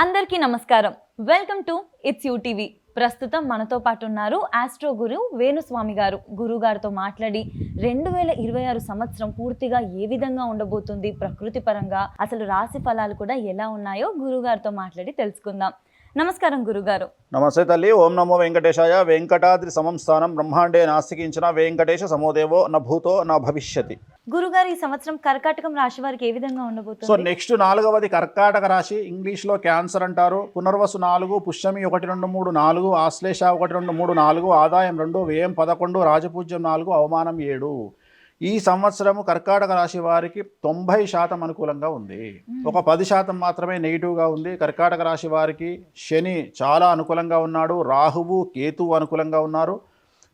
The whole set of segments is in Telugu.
అందరికీ నమస్కారం. Welcome to it's UTV. ప్రస్తుతం మనతో పాటు ఉన్నారు ఆస్ట్రో గురు వేణుస్వామి గారు. గురుగారితో మాట్లాడి 2026 సంవత్సరం పూర్తిగా ఏ విధంగా ఉండబోతుంది, ప్రకృతి పరంగా అసలు రాశి ఫలాలు కూడా ఎలా ఉన్నాయో గురుగారితో మాట్లాడి తెలుసుకుందాం. నమస్కారం గురుగారు. నమస్తే తల్లి. ఓం నమో వెంకటేశాయ. వెంకటాద్రి సమం స్థానం బ్రహ్మాండే నాస్తికించిన వెంకటేశ సమోదేవో న భూతో న భవిష్యతి. గురుగారు, ఈ సంవత్సరం కర్కాటకం రాశి వారికి ఏ విధంగా ఉండబోతుంది? సో నెక్స్ట్ 4వది కర్కాటక రాశి, ఇంగ్లీష్లో క్యాన్సర్ అంటారు. పునర్వసు 4, పుష్యమి 1, 2, 3, 4, ఆశ్లేష 1, 2, 3, 4, ఆదాయం 2, వ్యయం 11, రాజపూజ్యం 4, అవమానం 7. ఈ సంవత్సరము కర్కాటక రాశి వారికి 90% అనుకూలంగా ఉంది. ఒక 10% మాత్రమే నెగిటివ్గా ఉంది. కర్కాటక రాశి వారికి శని చాలా అనుకూలంగా ఉన్నాడు, రాహువు కేతువు అనుకూలంగా ఉన్నారు.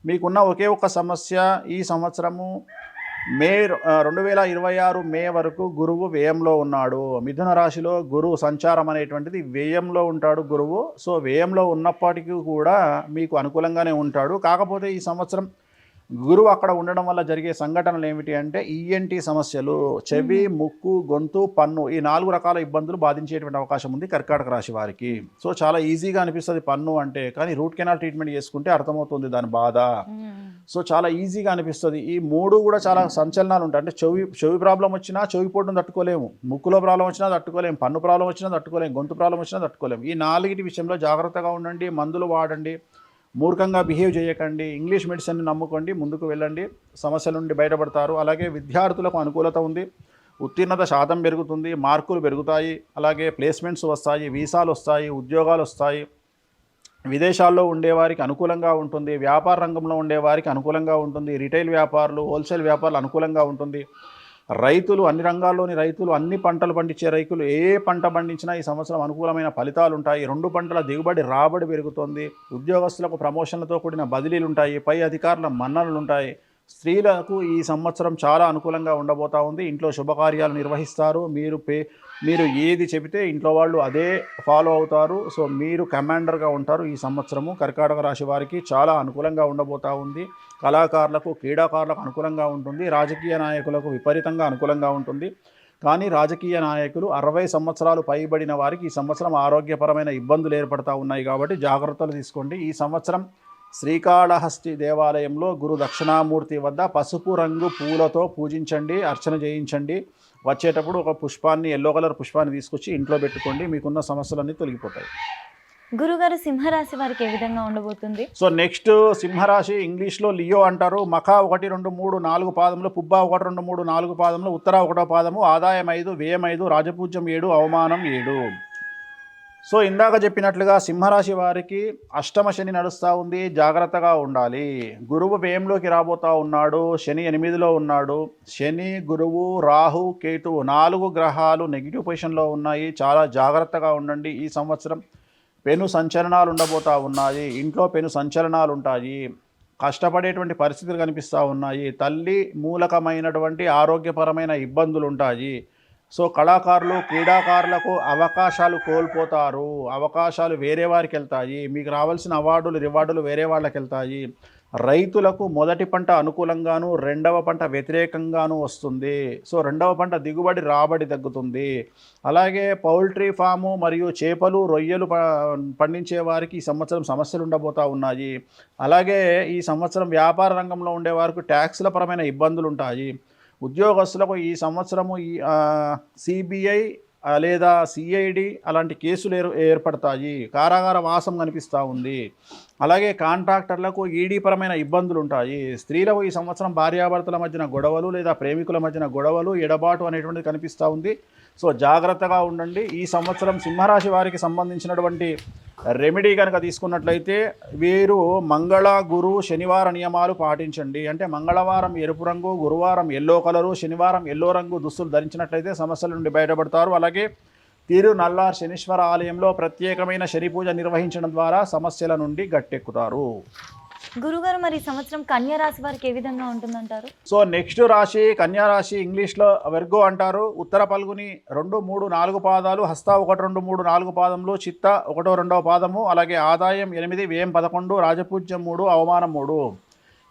మీకున్న ఒకే ఒక్క సమస్య, ఈ సంవత్సరము మే 2026 మే వరకు గురువు వ్యయంలో ఉన్నాడు. మిథున రాశిలో గురువు సంచారం అనేటువంటిది వ్యయంలో ఉంటాడు గురువు. సో వ్యయంలో ఉన్నప్పటికీ కూడా మీకు అనుకూలంగానే ఉంటాడు. కాకపోతే ఈ సంవత్సరం గురువు అక్కడ ఉండడం వల్ల జరిగే సంఘటనలు ఏమిటి అంటే ఈఎన్టీ సమస్యలు, చెవి, ముక్కు, గొంతు, పన్ను, ఈ 4 రకాల ఇబ్బందులు బాధించేటువంటి అవకాశం ఉంది కర్కాటక రాశి వారికి. సో చాలా ఈజీగా అనిపిస్తుంది పన్ను అంటే, కానీ రూట్ కెనాల్ ట్రీట్మెంట్ చేసుకుంటే అర్థమవుతుంది దాని బాధ. సో చాలా ఈజీగా అనిపిస్తుంది. ఈ 3 కూడా చాలా సంచలనాలు ఉంటాయి. అంటే చెవి ప్రాబ్లం వచ్చినా చెవి పోటును తట్టుకోలేము, ముక్కులో ప్రాబ్లం వచ్చినా తట్టుకోలేము, పన్ను ప్రాబ్లం వచ్చినా తట్టుకోలేము, గొంతు ప్రాబ్లం వచ్చినా తట్టుకోలేము. ఈ 4 విషయంలో జాగ్రత్తగా ఉండండి, మందులు వాడండి, మూర్ఖంగా బిహేవ్ చేయకండి, ఇంగ్లీష్ మెడిసిన్ని నమ్ముకోండి, ముందుకు వెళ్ళండి, సమస్యల నుండి బయటపడతారు. అలాగే విద్యార్థులకు అనుకూలత ఉంది, ఉత్తీర్ణత శాతం పెరుగుతుంది, మార్కులు పెరుగుతాయి, అలాగే ప్లేస్మెంట్స్ వస్తాయి, వీసాలు వస్తాయి, ఉద్యోగాలు వస్తాయి. విదేశాల్లో ఉండేవారికి అనుకూలంగా ఉంటుంది, వ్యాపార రంగంలో ఉండేవారికి అనుకూలంగా ఉంటుంది, రిటైల్ వ్యాపారులు, హోల్సేల్ వ్యాపారులు అనుకూలంగా ఉంటుంది. రైతులు, అన్ని రంగాల్లోని రైతులు, అన్ని పంటలు పండించే రైతులు ఏ పంట పండించినా ఈ సంవత్సరం అనుకూలమైన ఫలితాలు ఉంటాయి. 2 పంటల దిగుబడి రాబడి పెరుగుతుంది. ఉద్యోగస్తులకు ప్రమోషన్లతో కూడిన బదిలీలు ఉంటాయి, పై అధికారుల మన్ననలు ఉంటాయి. స్త్రీలకు ఈ సంవత్సరం చాలా అనుకూలంగా ఉండబోతా ఉంది. ఇంట్లో శుభకార్యాలు నిర్వహిస్తారు. మీరు ఏది చెబితే ఇంట్లో వాళ్ళు అదే ఫాలో అవుతారు. సో మీరు కమాండర్గా ఉంటారు. ఈ సంవత్సరము కర్కాటక రాశి వారికి చాలా అనుకూలంగా ఉండబోతా ఉంది. కళాకారులకు, క్రీడాకారులకు అనుకూలంగా ఉంటుంది. రాజకీయ నాయకులకు విపరీతంగా అనుకూలంగా ఉంటుంది. కానీ రాజకీయ నాయకులు 60 సంవత్సరాలు పైబడిన వారికి ఈ సంవత్సరం ఆరోగ్యపరమైన ఇబ్బందులు ఏర్పడతా ఉన్నాయి కాబట్టి జాగ్రత్తలు తీసుకోండి. ఈ సంవత్సరం శ్రీకాళహస్తి దేవాలయంలో గురు దక్షిణామూర్తి వద్ద పసుపు రంగు పూలతో పూజించండి, అర్చన చేయించండి. వచ్చేటప్పుడు ఒక పుష్పాన్ని, ఎల్లో కలర్ పుష్పాన్ని తీసుకొచ్చి ఇంట్లో పెట్టుకోండి, మీకున్న సమస్యలన్నీ తొలగిపోతాయి. గురుగారు, సింహరాశి వారికి ఏ విధంగా ఉండబోతుంది? సో నెక్స్ట్ సింహరాశి, ఇంగ్లీష్లో లియో అంటారు. మఖ 1, 2, 3, 4 పాదములు, పుబ్బ 1, 2, 3, 4 పాదములు, ఉత్తర 1వ పాదము, ఆదాయం 5, వ్యయం 5, రాజపూజ్యం 7, అవమానం 7. సో ఇందాక చెప్పినట్లుగా సింహరాశి వారికి అష్టమ శని నడుస్తూ ఉంది, జాగ్రత్తగా ఉండాలి. గురువు వ్యయంలోకి రాబోతూ ఉన్నాడు, శని 8లో ఉన్నాడు. శని, గురువు, రాహు, కేతువు 4 గ్రహాలు నెగిటివ్ పొజిషన్లో ఉన్నాయి. చాలా జాగ్రత్తగా ఉండండి. ఈ సంవత్సరం పెను సంచలనాలు ఉండబోతూ ఉన్నాయి. ఇంట్లో పెను సంచలనాలు ఉంటాయి. కష్టపడేటువంటి పరిస్థితులు కనిపిస్తూ ఉన్నాయి. తల్లి మూలకమైనటువంటి ఆరోగ్యపరమైన ఇబ్బందులు ఉంటాయి. సో కళాకారులు, క్రీడాకారులకు అవకాశాలు కోల్పోతారు. అవకాశాలు వేరే వారికి వెళ్తాయి. మీకు రావాల్సిన అవార్డులు, రివార్డులు వేరే వాళ్ళకి వెళ్తాయి. రైతులకు మొదటి పంట అనుకూలంగాను, 2వ పంట వ్యతిరేకంగాను వస్తుంది. సో 2వ పంట దిగుబడి, రాబడి తగ్గుతుంది. అలాగే పౌల్ట్రీ ఫాము మరియు చేపలు, రొయ్యలు పండించే వారికి ఈ సంవత్సరం సమస్యలు ఉండబోతూ ఉన్నాయి. అలాగే ఈ సంవత్సరం వ్యాపార రంగంలో ఉండే వారికి ట్యాక్స్ల పరమైన ఇబ్బందులు ఉంటాయి. ఉద్యోగస్తులకు ఈ సంవత్సరము ఈ సిబిఐ లేదా సిఐడి అలాంటి కేసులు ఏర్పడతాయి. కారాగార వాసం కనిపిస్తూ ఉంది. అలాగే కాంట్రాక్టర్లకు ఈడీ పరమైన ఇబ్బందులు ఉంటాయి. స్త్రీలకు ఈ సంవత్సరం భార్యాభర్తల మధ్యన గొడవలు లేదా ప్రేమికుల మధ్యన గొడవలు, ఎడబాటు అనేటువంటిది కనిపిస్తూ ఉంది. సో జాగ్రత్తగా ఉండండి. ఈ సంవత్సరం సింహరాశి వారికి సంబంధించినటువంటి రెమెడీ కనుక తీసుకున్నట్లయితే వీరు మంగళ, గురు, శనివార నియమాలు పాటించండి. అంటే మంగళవారం ఎరుపు రంగు, గురువారం ఎల్లో కలరు, శనివారం ఎల్లో రంగు దుస్తులు ధరించినట్లయితే సమస్యల నుండి బయటపడతారు. అలాగే తిరునల్లార్ శనీశ్వర ఆలయంలో ప్రత్యేకమైన శని పూజ నిర్వహించడం ద్వారా సమస్యల నుండి గట్టెక్కుతారు. గురుగారు, మరి ఈ సంవత్సరం కన్యా రాశి వారికి ఏ విధంగా ఉంటుందంటారు? సో నెక్స్ట్ రాశి కన్యా రాశి, ఇంగ్లీష్లో వెర్గో అంటారు. ఉత్తర పల్గుని 2, 3, 4 పాదాలు, హస్త 1, 2, 3, 4 పాదములు, చిత్త 1, 2వ పాదము, అలాగే ఆదాయం 8, వ్యయం 11, రాజపూజ్యం 3, అవమానం 3.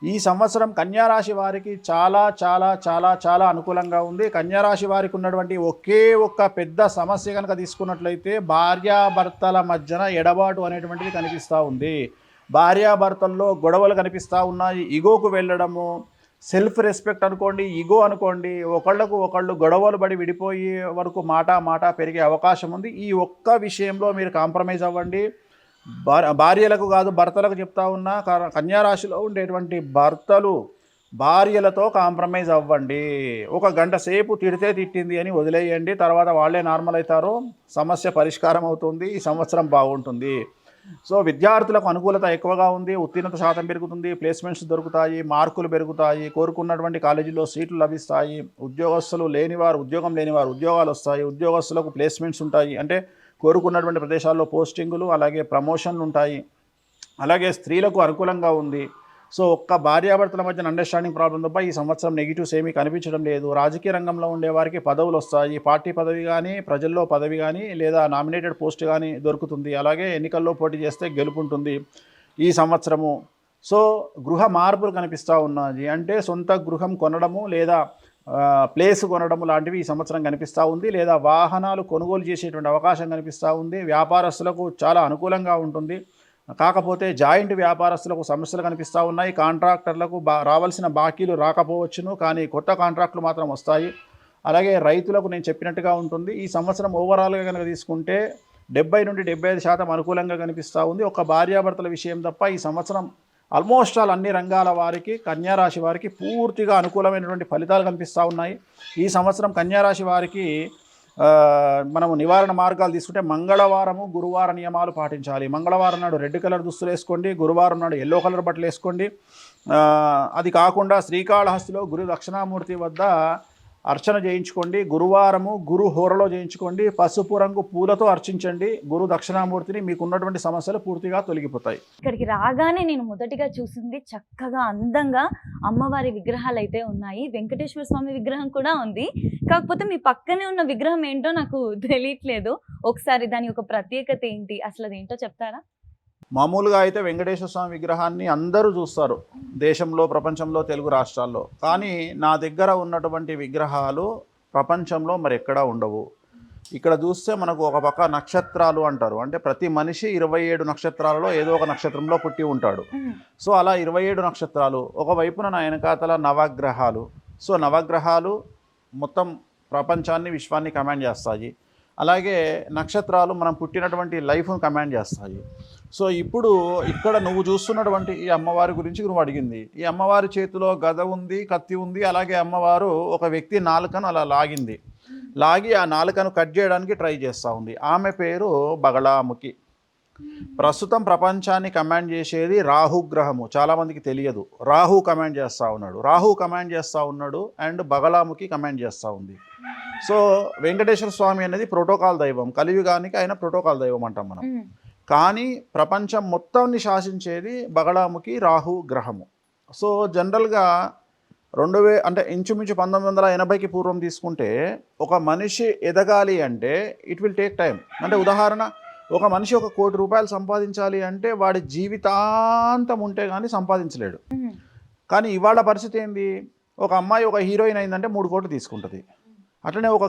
ఈ సంవత్సరం కన్యారాశి వారికి చాలా చాలా చాలా చాలా అనుకూలంగా ఉంది. కన్యారాశి వారికి ఉన్నటువంటి ఒకే ఒక్క పెద్ద సమస్య కనుక తీసుకున్నట్లయితే భార్యాభర్తల మధ్యన ఎడబాటు అనేటువంటిది కనిపిస్తూ ఉంది. భార్యాభర్తల్లో గొడవలు కనిపిస్తూ ఉన్నాయి. ఈగోకు వెళ్ళడము, సెల్ఫ్ రెస్పెక్ట్ అనుకోండి, ఈగో అనుకోండి, ఒకళ్ళకు ఒకళ్ళు గొడవలు పడి విడిపోయే వరకు మాట పెరిగే అవకాశం ఉంది. ఈ ఒక్క విషయంలో మీరు కాంప్రమైజ్ అవ్వండి. భార్యలకు కాదు భర్తలకు చెప్తా ఉన్నా, కన్యారాశిలో ఉండేటువంటి భర్తలు భార్యలతో కాంప్రమైజ్ అవ్వండి. ఒక గంట సేపు తిడితే తిట్టింది అని వదిలేయండి, తర్వాత వాళ్ళే నార్మల్ అవుతారు, సమస్య పరిష్కారం అవుతుంది, ఈ సంవత్సరం బాగుంటుంది. సో విద్యార్థులకు అనుకూలత ఎక్కువగా ఉంది, ఉత్తీర్ణత శాతం పెరుగుతుంది, ప్లేస్మెంట్స్ దొరుకుతాయి, మార్కులు పెరుగుతాయి, కోరుకున్నటువంటి కాలేజీలో సీట్లు లభిస్తాయి, ఉద్యోగం లేనివారు ఉద్యోగాలు వస్తాయి, ఉద్యోగస్తులకు ప్లేస్మెంట్స్ ఉంటాయి, అంటే కోరుకున్నటువంటి ప్రదేశాల్లో పోస్టింగులు, అలాగే ప్రమోషన్లు ఉంటాయి. అలాగే స్త్రీలకు అనుకూలంగా ఉంది. సో ఒక్క భార్యాభర్తల మధ్య అండర్స్టాండింగ్ ప్రాబ్లం తప్ప ఈ సంవత్సరం నెగిటివ్స్ ఏమీ కనిపించడం లేదు. రాజకీయ రంగంలో ఉండే వారికి పదవులు వస్తాయి, పార్టీ పదవి కానీ, ప్రజల్లో పదవి కానీ, లేదా నామినేటెడ్ పోస్ట్ కానీ దొరుకుతుంది. అలాగే ఎన్నికల్లో పోటీ చేస్తే గెలుపుంటుంది ఈ సంవత్సరము. సో గృహ మార్పులు కనిపిస్తూ ఉన్నాయి, అంటే సొంత గృహం కొనడము లేదా ప్లేస్ కొనడము లాంటివి ఈ సంవత్సరం కనిపిస్తూ ఉంది, లేదా వాహనాలు కొనుగోలు చేసేటువంటి అవకాశం కనిపిస్తూ ఉంది. వ్యాపారస్తులకు చాలా అనుకూలంగా ఉంటుంది. కాకపోతే జాయింట్ వ్యాపారస్తులకు సమస్యలు కనిపిస్తూ ఉన్నాయి. కాంట్రాక్టర్లకు రావాల్సిన బాకీలు రాకపోవచ్చును, కానీ కొత్త కాంట్రాక్టులు మాత్రం వస్తాయి. అలాగే రైతులకు నేను చెప్పినట్టుగా ఉంటుంది. ఈ సంవత్సరం ఓవరాల్గా కనుక తీసుకుంటే 70 నుండి 75% అనుకూలంగా కనిపిస్తూ ఉంది. ఒక భార్యాభర్తల విషయం తప్ప ఈ సంవత్సరం ఆల్మోస్ట్ ఆల్ అన్ని రంగాల వారికి, కన్యారాశి వారికి పూర్తిగా అనుకూలమైనటువంటి ఫలితాలు కనిపిస్తూ ఉన్నాయి. ఈ సంవత్సరం కన్యారాశి వారికి మనము నివారణ మార్గాలు తీసుకుంటే మంగళవారము గురువార నియమాలు పాటించాలి. మంగళవారం నాడు రెడ్ కలర్ దుస్తులు వేసుకోండి, గురువారం నాడు ఎల్లో కలర్ బట్టలు వేసుకోండి. అది కాకుండా శ్రీకాళహస్తిలో గురు దక్షిణామూర్తి వద్ద అర్చన చేయించుకోండి. గురువారము గురు హోరలో చేయించుకోండి. పసుపు రంగు పూలతో అర్చించండి గురు దక్షిణామూర్తిని. మీకు ఉన్నటువంటి సమస్యలు పూర్తిగా తొలగిపోతాయి. ఇక్కడికి రాగానే నేను మొదటిగా చూసింది చక్కగా అందంగా అమ్మవారి విగ్రహాలు అయితే ఉన్నాయి. వెంకటేశ్వర స్వామి విగ్రహం కూడా ఉంది. కాకపోతే మీ పక్కనే ఉన్న విగ్రహం ఏంటో నాకు తెలియట్లేదు. ఒకసారి దాని యొక్క ప్రత్యేకత ఏంటి, అసలు అదేంటో చెప్తారా? మామూలుగా అయితే వెంకటేశ్వర స్వామి విగ్రహాన్ని అందరూ చూస్తారు దేశంలో, ప్రపంచంలో, తెలుగు రాష్ట్రాల్లో. కానీ నా దగ్గర ఉన్నటువంటి విగ్రహాలు ప్రపంచంలో మరి ఎక్కడా ఉండవు. ఇక్కడ చూస్తే మనకు ఒక పక్క నక్షత్రాలు అంటారు, అంటే ప్రతి మనిషి 27 నక్షత్రాలలో ఏదో ఒక నక్షత్రంలో పుట్టి ఉంటాడు. సో అలా 27 నక్షత్రాలు, ఒకవైపున నా వెనకాతల నవగ్రహాలు. సో నవగ్రహాలు మొత్తం ప్రపంచాన్ని, విశ్వాన్ని కమాండ్ చేస్తాయి. అలాగే నక్షత్రాలు మనం పుట్టినటువంటి లైఫ్ను కమాండ్ చేస్తాయి. సో ఇప్పుడు ఇక్కడ నువ్వు చూస్తున్నటువంటి ఈ అమ్మవారి గురించి నువ్వు అడిగింది. ఈ అమ్మవారి చేతిలో గద ఉంది, కత్తి ఉంది. అలాగే అమ్మవారు ఒక వ్యక్తి నాలుకను అలా లాగి ఆ నాలుకను కట్ చేయడానికి ట్రై చేస్తూ ఉంది. ఆమె పేరు బగళాముఖి. ప్రస్తుతం ప్రపంచాన్ని కమాండ్ చేసేది రాహుగ్రహము. చాలామందికి తెలియదు. రాహు కమాండ్ చేస్తూ ఉన్నాడు అండ్ బగళాముఖి కమాండ్ చేస్తూ ఉంది. సో వెంకటేశ్వర స్వామి అనేది ప్రోటోకాల్ దైవం, కలియుగానికి ఆయన ప్రోటోకాల్ దైవం అంటాం మనం. కానీ ప్రపంచం మొత్తాన్ని శాసించేది బగళాముఖి రాహు గ్రహము. సో జనరల్గా అంటే ఇంచుమించు 1980కి పూర్వం తీసుకుంటే ఒక మనిషి ఎదగాలి అంటే ఇట్ విల్ టేక్ టైం. అంటే ఉదాహరణ, ఒక మనిషి 1 కోటి రూపాయలు సంపాదించాలి అంటే వాడి జీవితాంతం ఉంటే కానీ సంపాదించలేడు. కానీ ఇవాళ పరిస్థితి ఏంది, ఒక అమ్మాయి ఒక హీరోయిన్ అయిందంటే 3 కోట్లు తీసుకుంటుంది. అట్లనే ఒక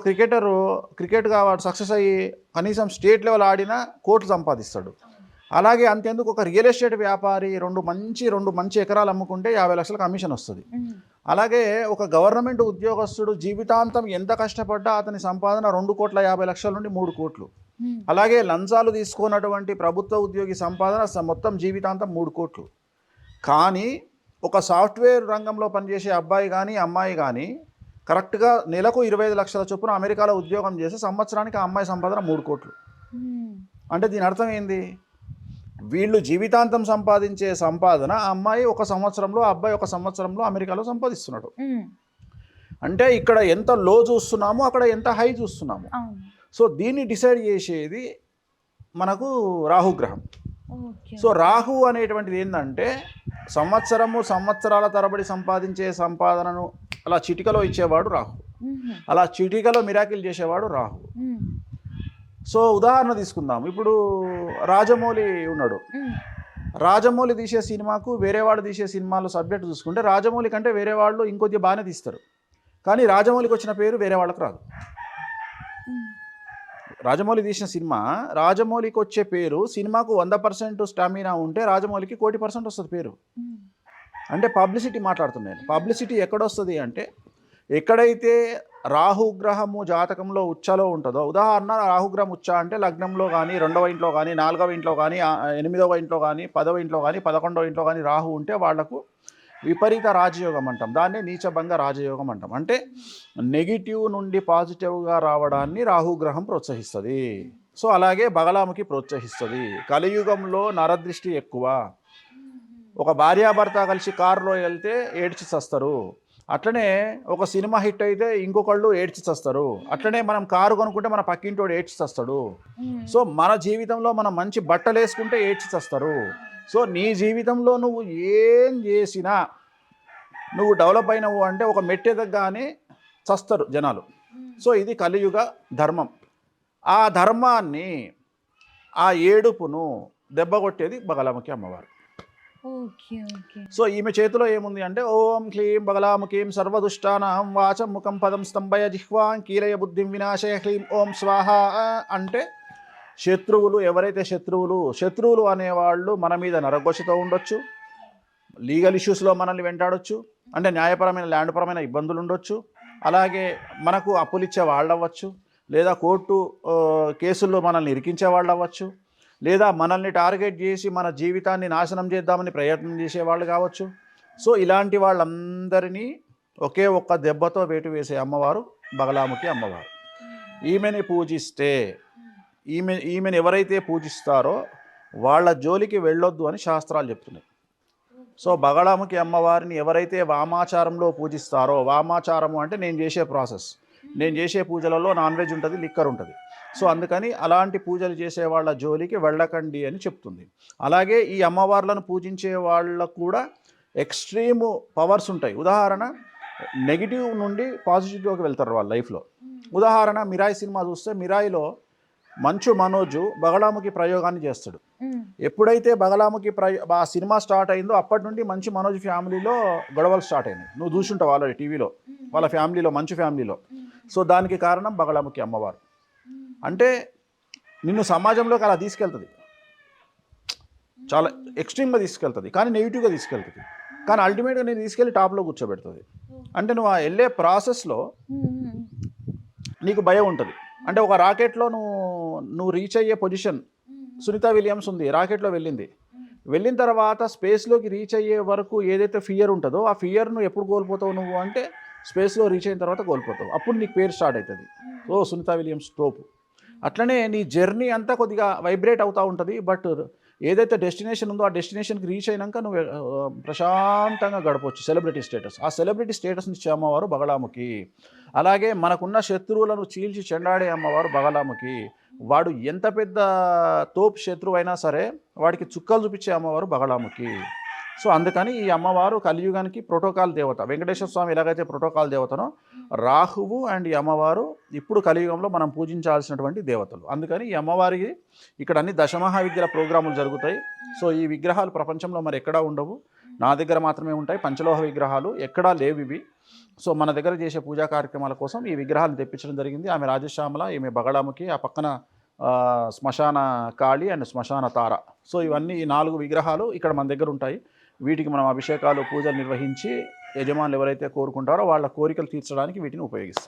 క్రికెట్గా వాడు సక్సెస్ అయ్యి కనీసం స్టేట్ లెవెల్ ఆడినా కోట్లు సంపాదిస్తాడు. అలాగే అంతేందుకు ఒక రియల్ ఎస్టేట్ వ్యాపారి 2 మంచి ఎకరాలు అమ్ముకుంటే 50 లక్షల కమిషన్ వస్తుంది. అలాగే ఒక గవర్నమెంట్ ఉద్యోగస్తుడు జీవితాంతం ఎంత కష్టపడ్డా అతని సంపాదన 2,50,00,000 నుండి 3 కోట్లు. అలాగే లంచాలు తీసుకున్నటువంటి ప్రభుత్వ ఉద్యోగి సంపాదన మొత్తం జీవితాంతం 3 కోట్లు. కానీ ఒక సాఫ్ట్వేర్ రంగంలో పనిచేసే అబ్బాయి కానీ అమ్మాయి కానీ కరెక్ట్గా నెలకు 25 లక్షల చొప్పున అమెరికాలో ఉద్యోగం చేసి సంవత్సరానికి ఆ అమ్మాయి సంపాదన 3 కోట్లు. అంటే దీని అర్థం ఏంది, వీళ్ళు జీవితాంతం సంపాదించే సంపాదన ఆ అమ్మాయి 1 సంవత్సరంలో, ఆ అబ్బాయి 1 సంవత్సరంలో అమెరికాలో సంపాదిస్తున్నాడు. అంటే ఇక్కడ ఎంత లో చూస్తున్నామో అక్కడ ఎంత హై చూస్తున్నాము. సో దీన్ని డిసైడ్ చేసేది మనకు రాహుగ్రహం. సో రాహు అనేటువంటిది ఏంటంటే సంవత్సరాల తరబడి సంపాదించే సంపాదనను అలా చిటికలో ఇచ్చేవాడు రాహు. అలా చిటికలో మిరాకిల్ చేసేవాడు రాహు. సో ఉదాహరణ తీసుకుందాం. ఇప్పుడు రాజమౌళి ఉన్నాడు. రాజమౌళి తీసే సినిమాకు వేరే వాళ్ళు తీసే సినిమాలు సబ్జెక్ట్ చూసుకుంటే రాజమౌళి కంటే వేరే వాళ్ళు ఇంకొద్ది బాగానే తీస్తారు, కానీ రాజమౌళికి వచ్చిన పేరు వేరే వాళ్ళకి రాదు. రాజమౌళి తీసిన సినిమా రాజమౌళికి వచ్చే పేరు సినిమాకు 100% స్టామినా ఉంటే రాజమౌళికి 1,00,00,000% వస్తుంది పేరు. అంటే పబ్లిసిటీ మాట్లాడుతున్నాను. పబ్లిసిటీ ఎక్కడొస్తుంది అంటే ఎక్కడైతే రాహుగ్రహము జాతకంలో ఉచ్చలో ఉంటుందో, ఉదాహరణ రాహుగ్రహం ఉచ్చ అంటే లగ్నంలో కానీ 2వ ఇంట్లో కానీ 4వ ఇంట్లో కానీ 8వ ఇంట్లో కానీ 10వ ఇంట్లో కానీ 11వ ఇంట్లో కానీ రాహు ఉంటే వాళ్లకు విపరీత రాజయోగం అంటాం. దాన్ని నీచభంగ రాజయోగం అంటాం. అంటే నెగిటివ్ నుండి పాజిటివ్గా రావడాన్ని రాహుగ్రహం ప్రోత్సహిస్తుంది. సో అలాగే బగలాముఖి ప్రోత్సహిస్తుంది. కలియుగంలో నరదృష్టి ఎక్కువ. ఒక భార్యాభర్త కలిసి కారులో వెళ్తే ఏడ్చి చస్తారు, అట్లనే ఒక సినిమా హిట్ అయితే ఇంకొకళ్ళు ఏడ్చి చస్తారు, అట్లనే మనం కారు కొనుక్కుంటే మన పక్కింటోడు ఏడ్చి చస్తాడు. సో మన జీవితంలో మనం మంచి బట్టలు వేసుకుంటే ఏడ్చి చస్తారు. సో నీ జీవితంలో నువ్వు ఏం చేసినా నువ్వు డెవలప్ అయినవు అంటే ఒక మెట్టెదగ్గానే చస్తారు జనాలు. సో ఇది కలియుగ ధర్మం. ఆ ధర్మాన్ని, ఆ ఏడుపును దెబ్బకొట్టేది బగలాముఖి అమ్మవారు. సో ఈమె చేతిలో ఏముంది అంటే ఓం క్లీం బగలాముఖీం సర్వదుష్టానాం వాచం ముఖం పదం స్తంభయ జిహ్వాం కీలయ బుద్ధిం వినాశయ క్లీం ఓం స్వాహ అంటే శత్రువులు, ఎవరైతే శత్రువులు అనేవాళ్ళు మన మీద నరఘోషతో ఉండొచ్చు, లీగల్ ఇష్యూస్లో మనల్ని వెంటాడొచ్చు, అంటే న్యాయపరమైన ల్యాండ్పరమైన ఇబ్బందులు ఉండొచ్చు, అలాగే మనకు అప్పులిచ్చే వాళ్ళు అవ్వచ్చు, లేదా కోర్టు కేసుల్లో మనల్ని ఇరికించే వాళ్ళు అవ్వచ్చు, లేదా మనల్ని టార్గెట్ చేసి మన జీవితాన్ని నాశనం చేద్దామని ప్రయత్నం చేసేవాళ్ళు కావచ్చు. సో ఇలాంటి వాళ్ళందరినీ ఒకే ఒక్క దెబ్బతో వేటు వేసే అమ్మవారు బగలాముఖి అమ్మవారు. ఈమెని పూజిస్తే, ఈమెను ఎవరైతే పూజిస్తారో వాళ్ళ జోలికి వెళ్ళొద్దు అని శాస్త్రాలు చెప్తున్నాయి. సో బగలాముఖి అమ్మవారిని ఎవరైతే వామాచారంలో పూజిస్తారో, వామాచారము అంటే నేను చేసే ప్రాసెస్, నేను చేసే పూజలలో నాన్ వెజ్ ఉంటుంది, లిక్కర్ ఉంటుంది. సో అందుకని అలాంటి పూజలు చేసే వాళ్ళ జోలికి వెళ్ళకండి అని చెప్తుంది. అలాగే ఈ అమ్మవార్లను పూజించే వాళ్ళకు కూడా ఎక్స్ట్రీమ్ పవర్స్ ఉంటాయి. ఉదాహరణ నెగిటివ్ నుండి పాజిటివ్లోకి వెళ్తారు వాళ్ళ లైఫ్లో. ఉదాహరణ మిరాయి సినిమా చూస్తే మిరాయిలో మంచు మనోజు బగలాముఖి ప్రయోగాన్ని చేస్తాడు. ఎప్పుడైతే బగలాముఖి ఆ సినిమా స్టార్ట్ అయిందో అప్పటి నుండి మంచు మనోజ్ ఫ్యామిలీలో గొడవలు స్టార్ట్ అయినాయి. నువ్వు చూసుంటావు ఆల్రెడీ టీవీలో, వాళ్ళ ఫ్యామిలీలో, మంచు ఫ్యామిలీలో. సో దానికి కారణం బగలాముఖి అమ్మవారు. అంటే నిన్ను సమాజంలోకి అలా తీసుకెళ్తుంది, చాలా ఎక్స్ట్రీమ్గా తీసుకెళ్తుంది, కానీ నెగిటివ్గా తీసుకెళ్తుంది, కానీ అల్టిమేట్గా నేను తీసుకెళ్ళి టాప్లో కూర్చోబెడుతుంది. అంటే నువ్వు ఆ వెళ్ళే ప్రాసెస్లో నీకు భయం ఉంటుంది. అంటే ఒక రాకెట్లో నువ్వు రీచ్ అయ్యే పొజిషన్, సునీత విలియమ్స్ ఉంది, రాకెట్లో వెళ్ళిన తర్వాత స్పేస్లోకి రీచ్ అయ్యే వరకు ఏదైతే ఫియర్ ఉంటుందో ఆ ఫియర్ను ఎప్పుడు కోల్పోతావు నువ్వు అంటే స్పేస్లో రీచ్ అయిన తర్వాత కోల్పోతావు. అప్పుడు నీకు పేరు స్టార్ట్ అవుతుంది, ఓ సునీత విలియమ్స్ తోపు. అట్లనే నీ జర్నీ అంతా కొద్దిగా వైబ్రేట్ అవుతూ ఉంటుంది. బట్ ఏదైతే డెస్టినేషన్ ఉందో ఆ డెస్టినేషన్కి రీచ్ అయినాక నువ్వు ప్రశాంతంగా గడపవచ్చు. సెలబ్రిటీ స్టేటస్, ఆ సెలబ్రిటీ స్టేటస్ని ఇచ్చే అమ్మవారు బగలాముఖి. అలాగే మనకున్న శత్రువులను చీల్చి చెండాడే అమ్మవారు బగలాముఖి. వాడు ఎంత పెద్ద తోపు శత్రువు అయినా సరే వాడికి చుక్కలు చూపించే అమ్మవారు బగలాముఖి. సో అందుకని ఈ అమ్మవారు కలియుగానికి ప్రోటోకాల్ దేవత. వెంకటేశ్వర స్వామి ఎలాగైతే ప్రోటోకాల్ దేవతనో రాహువు అండ్ ఈ అమ్మవారు ఇప్పుడు కలియుగంలో మనం పూజించాల్సినటువంటి దేవతలు. అందుకని ఈ అమ్మవారికి ఇక్కడ అన్ని దశమహావిద్యల ప్రోగ్రాములు జరుగుతాయి. సో ఈ విగ్రహాలు ప్రపంచంలో మరి ఎక్కడా ఉండవు, నా దగ్గర మాత్రమే ఉంటాయి. పంచలోహ విగ్రహాలు ఎక్కడా లేవు ఇవి. సో మన దగ్గర చేసే పూజా కార్యక్రమాల కోసం ఈ విగ్రహాలను తెప్పించడం జరిగింది. ఆమె రాజశ్యామల, ఈమె బగలాముఖి, ఆ పక్కన శ్మశాన కాళి అండ్ శ్మశాన తార. సో ఇవన్నీ ఈ 4 విగ్రహాలు ఇక్కడ మన దగ్గర ఉంటాయి. వీటికి మనం అభిషేకాలు, పూజలు నిర్వహించి యజమానులు ఎవరైతే కోరుకుంటారో వాళ్ళ కోరికలు తీర్చడానికి వీటిని ఉపయోగిస్తాం.